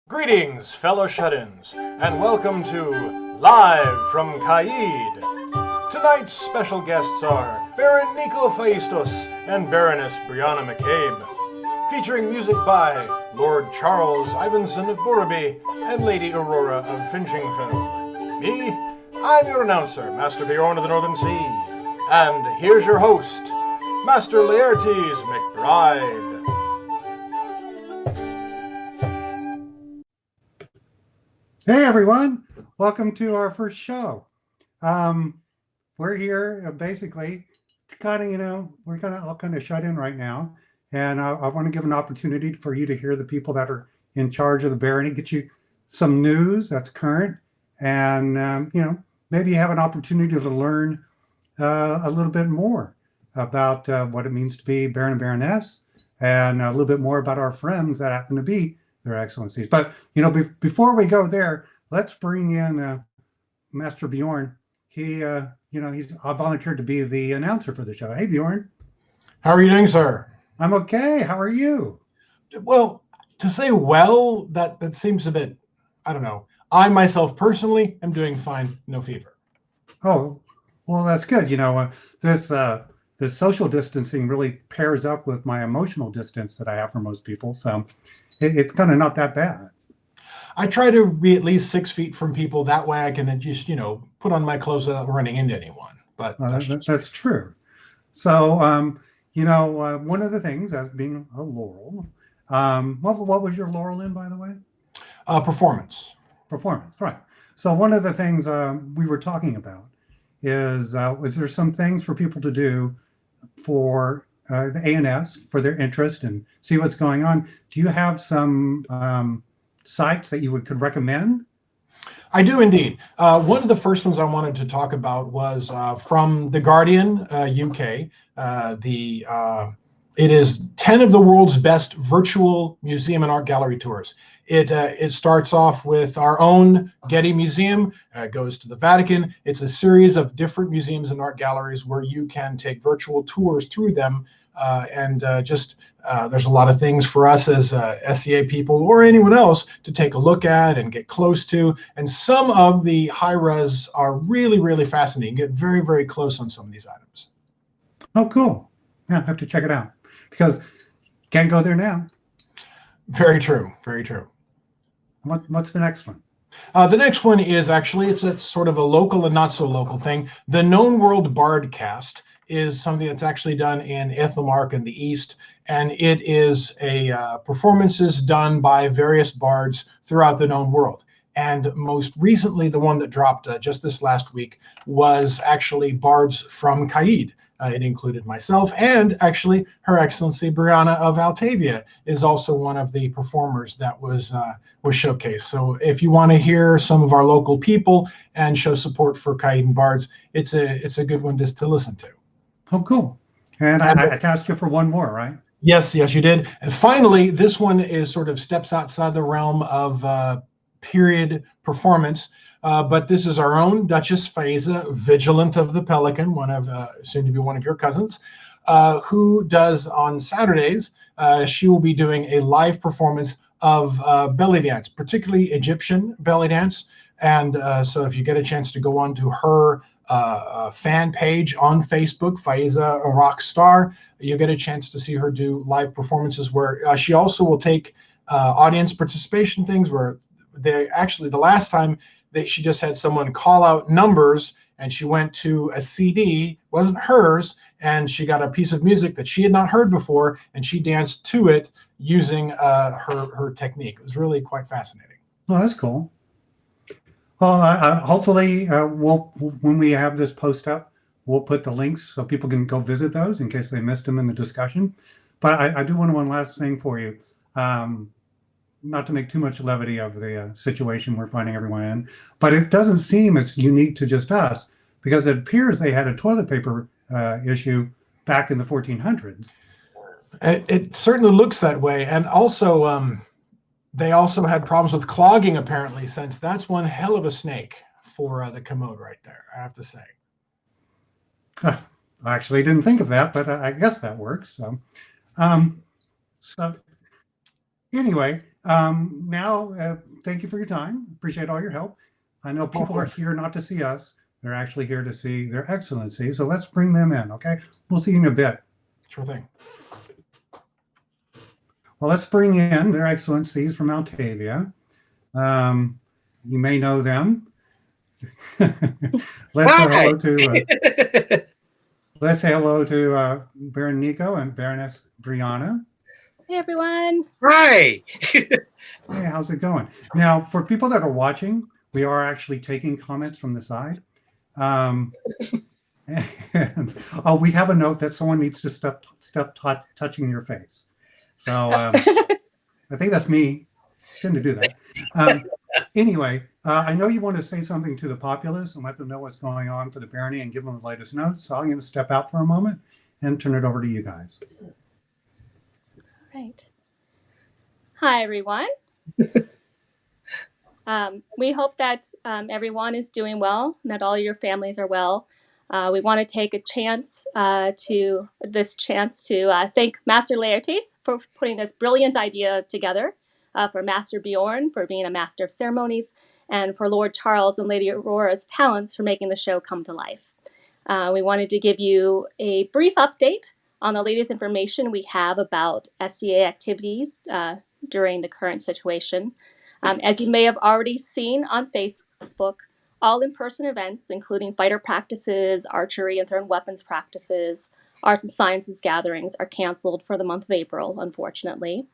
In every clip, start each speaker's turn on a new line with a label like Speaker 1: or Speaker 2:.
Speaker 1: Greetings, fellow shut-ins, and welcome to Live from Caid. Tonight's special guests are Baron Niko Phiastos and Baroness Briana MacCabe, featuring music by Lord Charles Ivanson of Borreby and Lady Aurora of Finchingefeld. Me, I'm your announcer, Master Beorn of the Northern Sea, and here's your host, Master Laertes McBride.
Speaker 2: Hey everyone, welcome to our first show. We're here basically kind of, we're all kind of shut in right now. And I want to give an opportunity for you to hear the people that are in charge of the barony, get you some news that's current. And, maybe you have an opportunity to learn a little bit more about what it means to be Baron and Baroness, and a little bit more about our friends that happen to be Their Excellencies. But, before we go there, let's bring in Master Beorn. He's volunteered to be the announcer for the show. Hey, Beorn.
Speaker 1: How are you doing, sir?
Speaker 2: I'm okay. How are you?
Speaker 1: Well, to say well, that seems a bit, I don't know. I myself personally am doing fine, no fever.
Speaker 2: Oh, well, that's good. This social distancing really pairs up with my emotional distance that I have for most people. So it's kind of not that bad.
Speaker 1: I try to be at least 6 feet from people. That way I can just, put on my clothes without running into anyone. But
Speaker 2: that's true. So, one of the things as being a laurel, what was your laurel in, by the way?
Speaker 1: Performance.
Speaker 2: Performance, right. So one of the things we were talking about is there some things for people to do for the ANS for their interest and see what's going on? Do you have some sites that you could recommend?
Speaker 1: I do indeed. One of the first ones I wanted to talk about was from The Guardian, UK. It is 10 of the world's best virtual museum and art gallery tours. It starts off with our own Getty Museum, goes to the Vatican. It's a series of different museums and art galleries where you can take virtual tours through them. There's a lot of things for us as SCA people or anyone else to take a look at and get close to. And some of the high res are really, really fascinating. Get very, very close on some of these items.
Speaker 2: Oh, cool. Yeah, I have to check it out because can't go there now.
Speaker 1: Very true. Very true.
Speaker 2: What's the next one?
Speaker 1: The next one is actually, it's sort of a local and not so local thing. The Known World Bardcast is something that's actually done in Ethelmark in the East, and it is a performances done by various bards throughout the known world. And most recently, the one that dropped just this last week was actually bards from Caid. It included myself, and actually Her Excellency Briana of Altavia is also one of the performers that was showcased. So if you want to hear some of our local people and show support for Caid bards, it's a good one to listen to.
Speaker 2: Oh, cool. And I tasked you for one more, right?
Speaker 1: Yes, you did. And finally, this one is sort of steps outside the realm of period performance. But this is our own Duchess Faiza, Vigilant of the Pelican, soon to be one of your cousins, who does on Saturdays. She will be doing a live performance of belly dance, particularly Egyptian belly dance. And so if you get a chance to go on to her fan page on Facebook, Faiza a Rock Star, you'll get a chance to see her do live performances where she also will take audience participation things where the last time she just had someone call out numbers, and she went to a CD, wasn't hers, and she got a piece of music that she had not heard before, and she danced to it using her technique. It was really quite fascinating.
Speaker 2: Well, that's cool. Well, hopefully, when we have this post up, we'll put the links so people can go visit those in case they missed them in the discussion. But I do want one last thing for you. Not to make too much levity of the situation we're finding everyone in, but it doesn't seem it's unique to just us, because it appears they had a toilet paper issue back in the 1400s.
Speaker 1: It certainly looks that way. And also, they also had problems with clogging, apparently, since that's one hell of a snake for the commode right there, I have to say.
Speaker 2: I actually didn't think of that, but I guess that works. So anyway, Now, thank you for your time. Appreciate all your help. I know people are here not to see us. They're actually here to see Their Excellencies. So let's bring them in, okay? We'll see you in a bit.
Speaker 1: Sure thing.
Speaker 2: Well, let's bring in Their Excellencies from Altavia. You may know them. Let's say hello to Baron Niko and Baroness Briana.
Speaker 3: Hey, everyone.
Speaker 4: Hi.
Speaker 2: Hey, how's it going? Now, for people that are watching, we are actually taking comments from the side. And, we have a note that someone needs to stop touching your face. So I think that's me. I tend to do that. Anyway, I know you want to say something to the populace and let them know what's going on for the barony and give them the latest notes. So I'm going to step out for a moment and turn it over to you guys.
Speaker 3: Right. Hi, everyone. We hope that everyone is doing well and that all your families are well. We want to take a chance to thank Master Laertes for putting this brilliant idea together, for Master Beorn for being a master of ceremonies, and for Lord Charles and Lady Aurora's talents for making the show come to life. We wanted to give you a brief update on the latest information we have about SCA activities during the current situation. As you may have already seen on Facebook, all in-person events, including fighter practices, archery and thrown weapons practices, arts and sciences gatherings, are canceled for the month of April, unfortunately.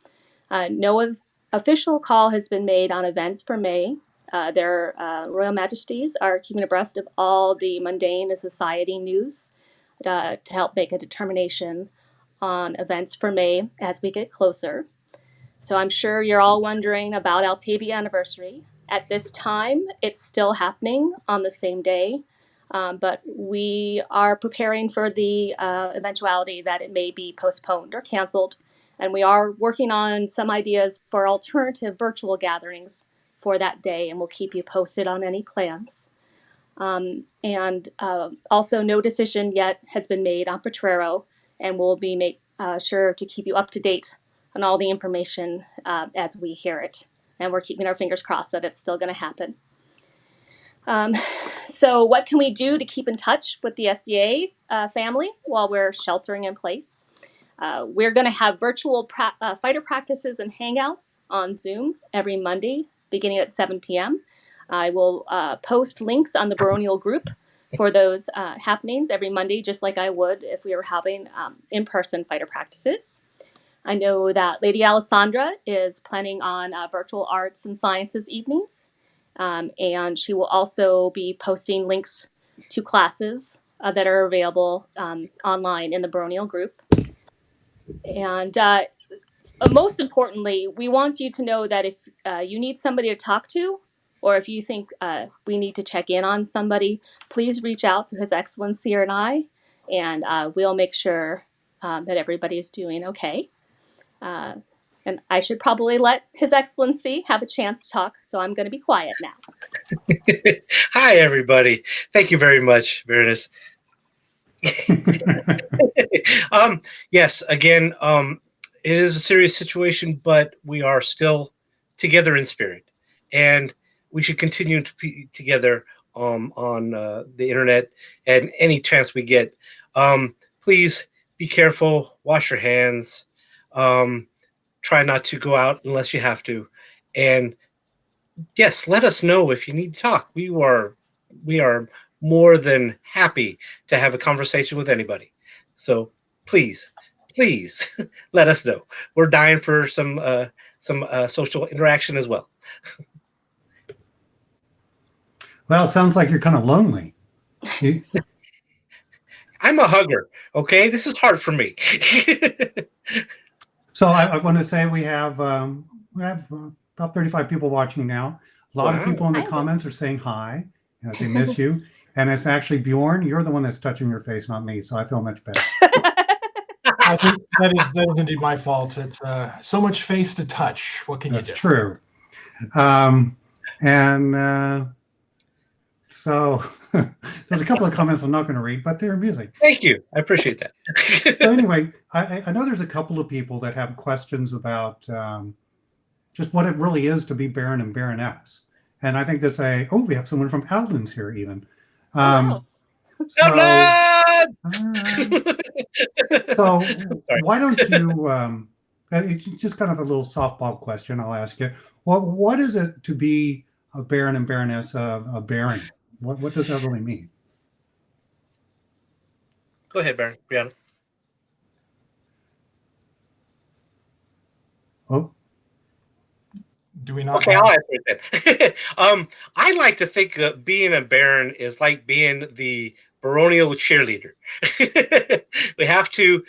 Speaker 3: No official call has been made on events for May. Their Royal Majesties are keeping abreast of all the mundane and society news to help make a determination on events for May as we get closer. So I'm sure you're all wondering about Altavia anniversary. At this time, it's still happening on the same day, but we are preparing for the eventuality that it may be postponed or canceled. And we are working on some ideas for alternative virtual gatherings for that day, and we'll keep you posted on any plans. Also, no decision yet has been made on Potrero, and we'll be sure to keep you up to date on all the information as we hear it. And we're keeping our fingers crossed that it's still going to happen. So what can we do to keep in touch with the SCA family while we're sheltering in place? We're going to have virtual fighter practices and hangouts on Zoom every Monday, beginning at 7 p.m. I will post links on the baronial group for those happenings every Monday, just like I would if we were having in-person fighter practices. I know that Lady Alessandra is planning on virtual arts and sciences evenings, and she will also be posting links to classes that are available online in the baronial group. And most importantly, we want you to know that if you need somebody to talk to, or if you think we need to check in on somebody, please reach out to His Excellency and I, and we'll make sure that everybody is doing okay. And I should probably let His Excellency have a chance to talk, so I'm going to be quiet now.
Speaker 4: Hi, everybody. Thank you very much, Baroness. Yes, again, it is a serious situation, but we are still together in spirit, and we should continue to be together on the internet and any chance we get. Please be careful, wash your hands, try not to go out unless you have to, and yes, let us know if you need to talk. We are more than happy to have a conversation with anybody. So please let us know. We're dying for some social interaction as well.
Speaker 2: Well, it sounds like you're kind of lonely.
Speaker 4: I'm a hugger. Okay, this is hard for me.
Speaker 2: So I want to say we have about 35 people watching now. A lot of people in the comments are saying hi. They miss you. And it's actually Beorn. You're the one that's touching your face, not me. So I feel much better.
Speaker 1: I think that is indeed my fault. It's so much face to touch. What can you do?
Speaker 2: That's true. So there's a couple of comments I'm not going to read, but they're amusing.
Speaker 4: Thank you. I appreciate that.
Speaker 2: So anyway, I know there's a couple of people that have questions about just what it really is to be Baron and Baroness. And I think that's we have someone from Outlands here even.
Speaker 3: Wow.
Speaker 2: So,
Speaker 4: Outland!
Speaker 2: so
Speaker 4: Sorry.
Speaker 2: why don't you, it's just kind of a little softball question I'll ask you. What is it to be a Baron and Baroness of a Baron? What does that really mean?
Speaker 4: Go ahead, Briana.
Speaker 2: Oh,
Speaker 1: Do we not?
Speaker 4: Okay, I'll answer it then. I like to think being a Baron is like being the baronial cheerleader. We have to.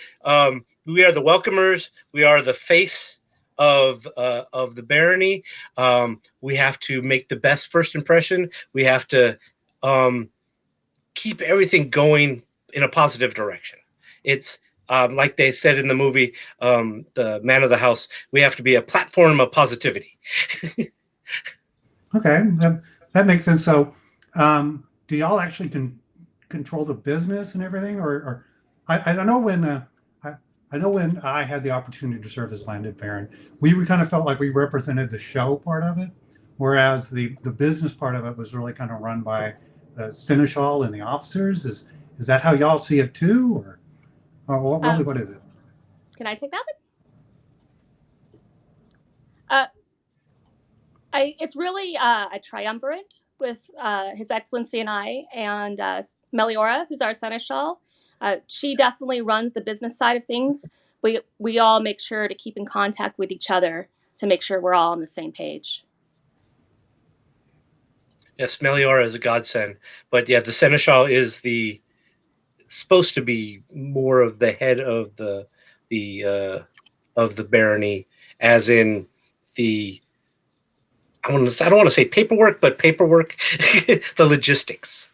Speaker 4: We are the welcomers. We are the face of the barony. We have to make the best first impression. We have to keep everything going in a positive direction. It's like they said in the movie, The Man of the House, we have to be a platform of positivity.
Speaker 2: okay, that makes sense. So, do y'all actually control the business and everything, or I don't know when I know when I had the opportunity to serve as landed baron, we kind of felt like we represented the show part of it, whereas the business part of it was really kind of run by the seneschal and the officers. Is that how y'all see it too, or what is it?
Speaker 3: Can I take that one? It's really a triumvirate with His Excellency and I, and Meliora, who's our seneschal. She definitely runs the business side of things. We all make sure to keep in contact with each other to make sure we're all on the same page.
Speaker 4: Yes, Meliora is a godsend, but yeah, the seneschal is supposed to be more of the head of the barony, as in the I don't want to say paperwork, but paperwork, the logistics.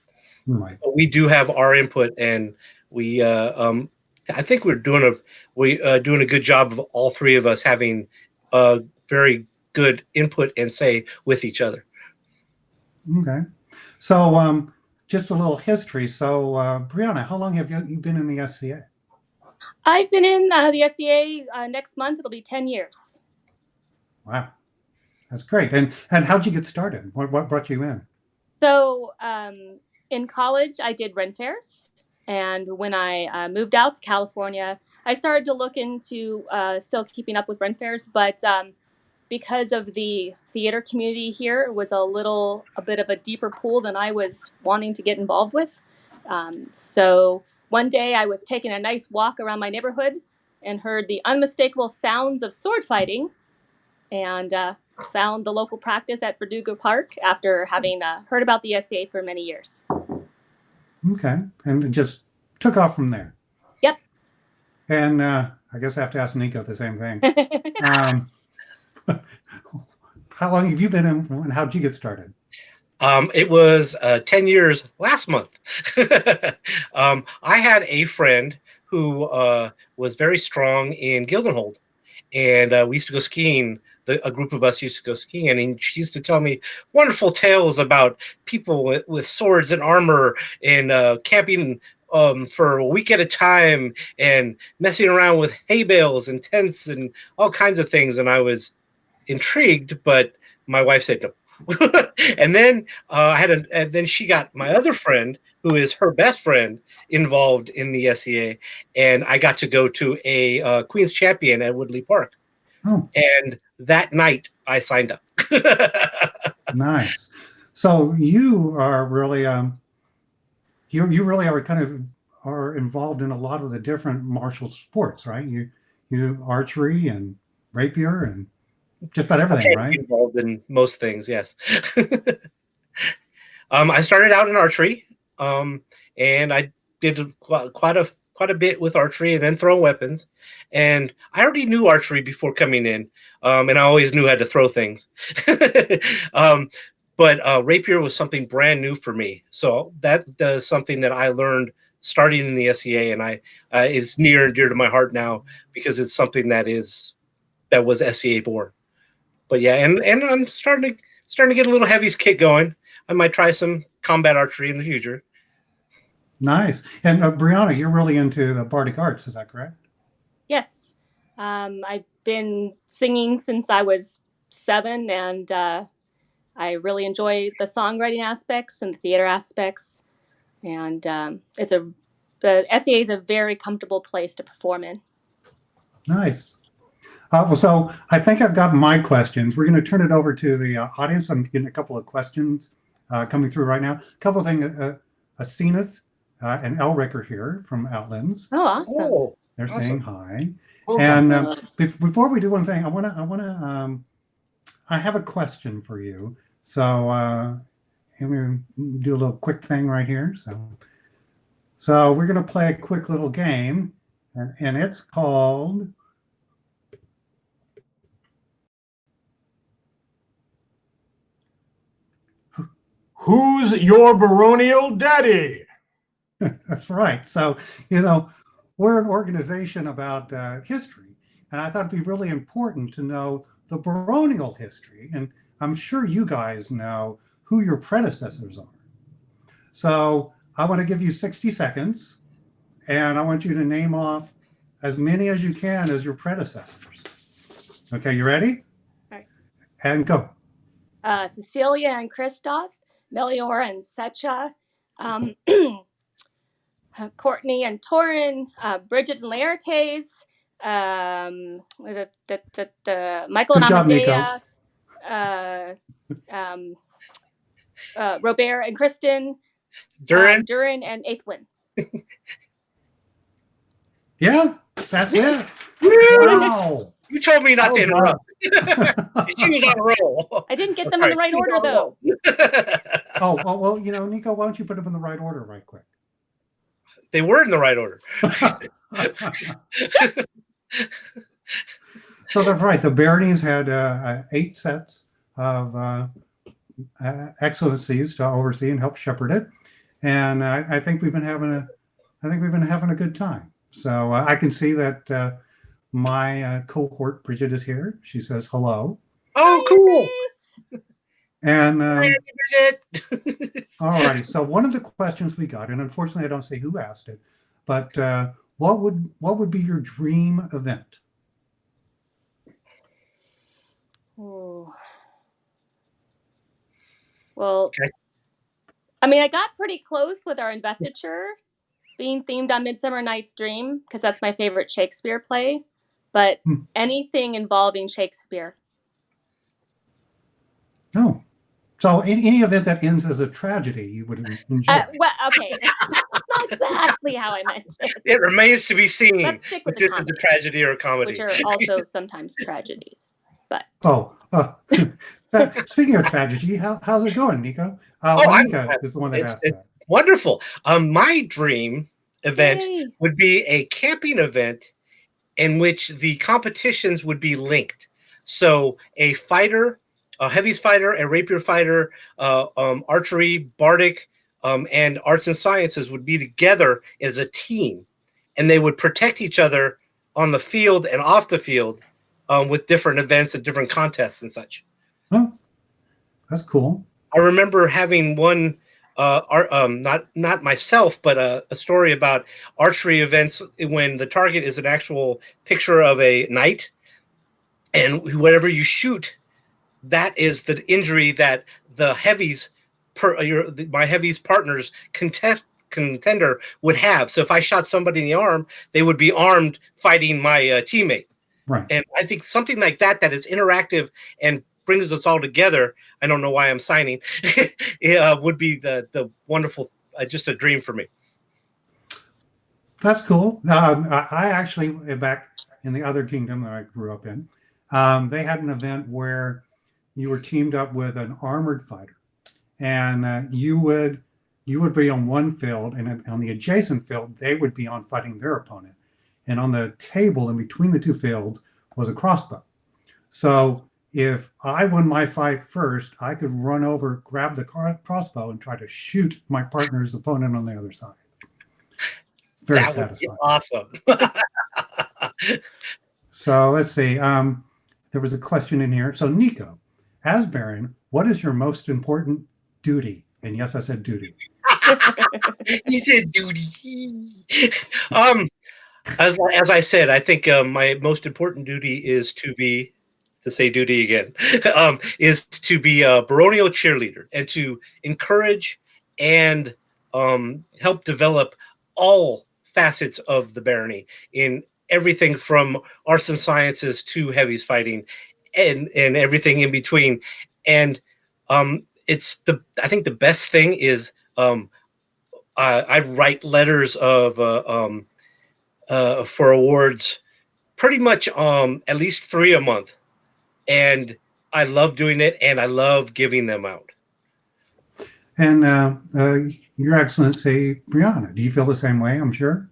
Speaker 2: Right.
Speaker 4: We do have our input, and we I think we're doing a good job of all three of us having very good input and say with each other.
Speaker 2: Okay. So, just a little history. So, Briana, how long have you been in the SCA?
Speaker 3: I've been in the SCA next month. It'll be 10 years.
Speaker 2: Wow, that's great. And how'd you get started? What brought you in?
Speaker 3: So in college, I did Ren fairs. And when I moved out to California, I started to look into still keeping up with Ren fairs. But because of the theater community here, it was a bit of a deeper pool than I was wanting to get involved with. So one day I was taking a nice walk around my neighborhood and heard the unmistakable sounds of sword fighting, and found the local practice at Verdugo Park after having heard about the SCA for many years.
Speaker 2: Okay. And it just took off from there.
Speaker 3: Yep.
Speaker 2: And I guess I have to ask Niko the same thing. How long have you been in, and how'd you get started?
Speaker 4: It was 10 years last month. I had a friend who was very strong in Gildenhold, and we used to go skiing. A group of us used to go skiing, and she used to tell me wonderful tales about people with swords and armor and camping for a week at a time and messing around with hay bales and tents and all kinds of things. And I was intrigued, but my wife said no. And then and then she got my other friend, who is her best friend, involved in the SCA, and I got to go to a Queen's Champion at Woodley Park.
Speaker 2: Oh,
Speaker 4: And that night I signed up.
Speaker 2: nice. So you are really you really are kind of are involved in a lot of the different martial sports, right? You do archery and rapier and just about everything, right?
Speaker 4: Involved in most things, yes. I started out in archery, and I did quite a bit with archery, and then throwing weapons. And I already knew archery before coming in, and I always knew how to throw things. But rapier was something brand new for me. So that is something that I learned starting in the SCA, and it's near and dear to my heart now because it's something that was SCA born. But yeah, and I'm starting to get a little heavies kit going. I might try some combat archery in the future.
Speaker 2: Nice. And Briana, you're really into the bardic arts, is that correct?
Speaker 3: Yes. I've been singing since I was 7, and I really enjoy the songwriting aspects and the theater aspects. And the SEA is a very comfortable place to perform in.
Speaker 2: Nice. Well, so I think I've got my questions. We're going to turn it over to the audience. I'm getting a couple of questions coming through right now. A couple of things. Aseneth and Elric are here from Outlands.
Speaker 3: Oh, awesome.
Speaker 4: Oh,
Speaker 2: They're
Speaker 4: awesome.
Speaker 2: saying hi.
Speaker 1: Well
Speaker 2: And
Speaker 1: done.
Speaker 2: before we do one thing, I have a question for you. So I'm going to do a little quick thing right here. So we're going to play a quick little game, and it's called
Speaker 1: Who's your baronial daddy?
Speaker 2: That's right. So, you know, we're an organization about history, and I thought it'd be really important to know the baronial history. And I'm sure you guys know who your predecessors are. So I want to give you 60 seconds, and I want you to name off as many as you can as your predecessors. Okay, you ready?
Speaker 3: All right.
Speaker 2: And go.
Speaker 3: Cecilia and Christoph, Melior and Secha, Courtney and Torin, Bridget and Laertes, Michael
Speaker 2: Good
Speaker 3: and
Speaker 2: job,
Speaker 3: Amadea, Robert and Kristen,
Speaker 4: Durin.
Speaker 3: and Aethlin.
Speaker 2: Yeah, that's it.
Speaker 4: Woo!
Speaker 2: Wow.
Speaker 4: You told me not to
Speaker 1: Well
Speaker 4: interrupt. She was on a roll.
Speaker 3: I didn't get them in the right order, though.
Speaker 2: Oh, well, you know, Niko, why don't you put them in the right order right quick?
Speaker 4: They were in the right order.
Speaker 2: So that's right. The Baroness had 8 sets of excellencies to oversee and help shepherd it, and I think we've been having a good time. So I can see that my cohort Bridget is here. She says hello.
Speaker 4: Oh, cool.
Speaker 2: And
Speaker 4: Hi, Bridget.
Speaker 2: all righty. So one of the questions we got, and unfortunately I don't say who asked it, but what would be your dream event?
Speaker 3: Ooh. Well,
Speaker 4: Okay.
Speaker 3: I mean, I got pretty close with our investiture being themed on Midsummer Night's Dream, because that's my favorite Shakespeare play. But anything involving Shakespeare.
Speaker 2: Oh, so any event that ends as a tragedy, you would enjoy.
Speaker 3: Well, okay, that's not exactly how I meant it.
Speaker 4: It remains to be seen
Speaker 3: Let's stick with
Speaker 4: if
Speaker 3: the
Speaker 4: this is a
Speaker 3: comedy,
Speaker 4: tragedy or a comedy.
Speaker 3: which are also sometimes tragedies. But
Speaker 2: Speaking of tragedy, how's it going, Niko? Niko is the one that asked that.
Speaker 4: Wonderful. My dream event
Speaker 3: Yay.
Speaker 4: would be a camping event in which the competitions would be linked. So a fighter, a heavies fighter, a rapier fighter, archery, bardic, and arts and sciences would be together as a team, and they would protect each other on the field and off the field with different events and different contests and such.
Speaker 2: Oh, that's cool.
Speaker 4: I remember having one, not myself, but a story about archery events when the target is an actual picture of a knight, and whatever you shoot, that is the injury that the heavies, my heavies partners contender would have. So if I shot somebody in the arm, they would be armed fighting my teammate.
Speaker 2: Right.
Speaker 4: And I think something like that is interactive and brings us all together. I don't know why I'm signing. Would be the wonderful, just a dream for me.
Speaker 2: That's cool. I actually, back in the other kingdom that I grew up in, they had an event where you were teamed up with an armored fighter, and you would be on one field, and on the adjacent field, they would be on fighting their opponent. And on the table in between the two fields was a crossbow. So if I won my fight first, I could run over, grab the crossbow, and try to shoot my partner's opponent on the other side. Very
Speaker 4: That
Speaker 2: satisfying.
Speaker 4: Would be awesome.
Speaker 2: So let's see. There was a question in here. So Niko, as Baron, what is your most important duty? And yes, I said duty.
Speaker 4: You said duty. As I said, I think my most important duty is to be to say duty again, is to be a baronial cheerleader and to encourage and help develop all facets of the barony in everything from arts and sciences to heavies fighting and everything in between. And I think the best thing is I write letters of for awards pretty much at least 3 a month, and I love doing it and I love giving them out.
Speaker 2: And Your Excellency, Briana, do you feel the same way? I'm sure.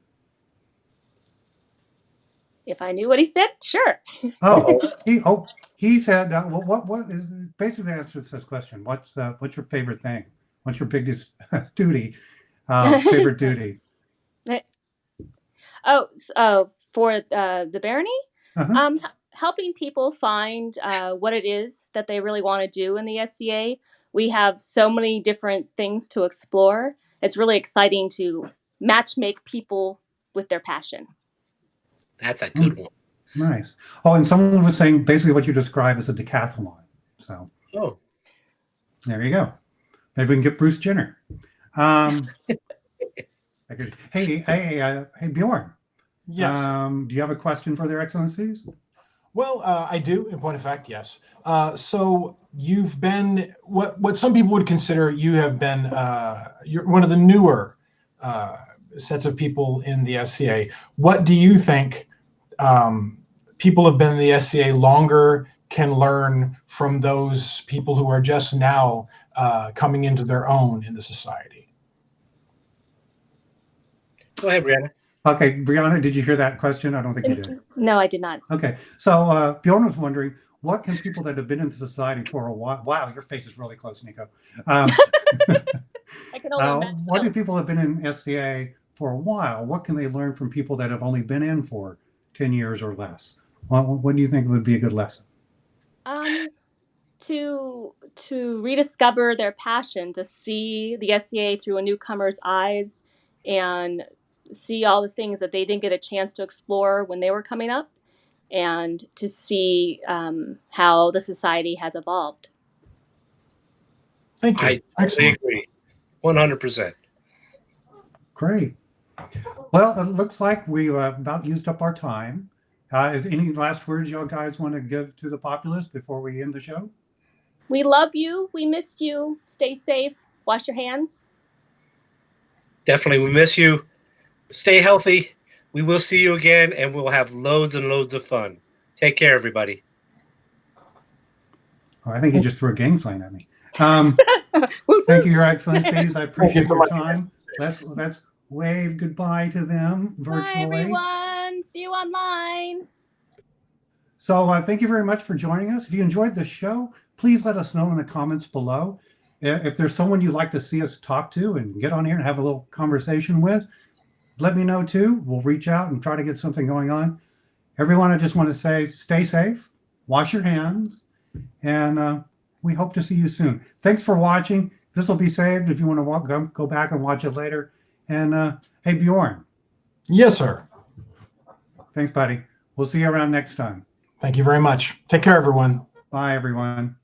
Speaker 3: If I knew what he said, sure.
Speaker 2: He said, what is basically answers this question? What's your favorite thing? What's your biggest duty? Favorite duty?
Speaker 3: For the barony,
Speaker 2: Uh-huh.
Speaker 3: helping people find what it is that they really want to do in the SCA. We have so many different things to explore. It's really exciting to matchmake people with their passion.
Speaker 4: That's a good one.
Speaker 2: Nice. Oh, and someone was saying basically what you describe as a decathlon. So there you go. Maybe we can get Bruce Jenner. Hey, Beorn.
Speaker 1: Yes.
Speaker 2: Do you have a question for Their Excellencies?
Speaker 1: Well, I do. In point of fact, yes. So you've been what some people would consider you have been. You're one of the newer sets of people in the SCA. What do you think people have been in the SCA longer can learn from those people who are just now coming into their own in the society?
Speaker 4: Go ahead, Briana.
Speaker 2: Okay, Briana, did you hear that question? I don't think you did.
Speaker 3: No, I did not.
Speaker 2: Okay, so Bjorn was wondering, what can people that have been in society for a while? Wow, your face is really close, Niko.
Speaker 3: I can only imagine.
Speaker 2: What do people have been in SCA for a while? What can they learn from people that have only been in for 10 years or less? What do you think would be a good lesson?
Speaker 3: To rediscover their passion, to see the SCA through a newcomer's eyes, and see all the things that they didn't get a chance to explore when they were coming up, and to see how the society has evolved.
Speaker 1: Thank you.
Speaker 4: I totally agree. 100%.
Speaker 2: Great. Well, it looks like we've about used up our time. Is any last words you guys want to give to the populace before we end the show?
Speaker 3: We love you. We miss you. Stay safe. Wash your hands.
Speaker 4: Definitely. We miss you. Stay healthy. We will see you again, and we'll have loads and loads of fun. Take care, everybody.
Speaker 2: Oh, I think he just threw a gang sign at me. Thank you, Your Excellencies. I appreciate your time. Let's wave goodbye to them virtually.
Speaker 3: Bye, everyone. See you online.
Speaker 2: So thank you very much for joining us. If you enjoyed the show, please let us know in the comments below. If there's someone you'd like to see us talk to and get on here and have a little conversation with, let me know too. We'll reach out and try to get something going on. Everyone, I just want to say, stay safe, wash your hands, and we hope to see you soon. Thanks for watching. This will be saved if you want to go back and watch it later. And hey, Beorn.
Speaker 1: Yes, sir.
Speaker 2: Thanks, buddy. We'll see you around next time.
Speaker 1: Thank you very much. Take care, everyone.
Speaker 2: Bye, everyone.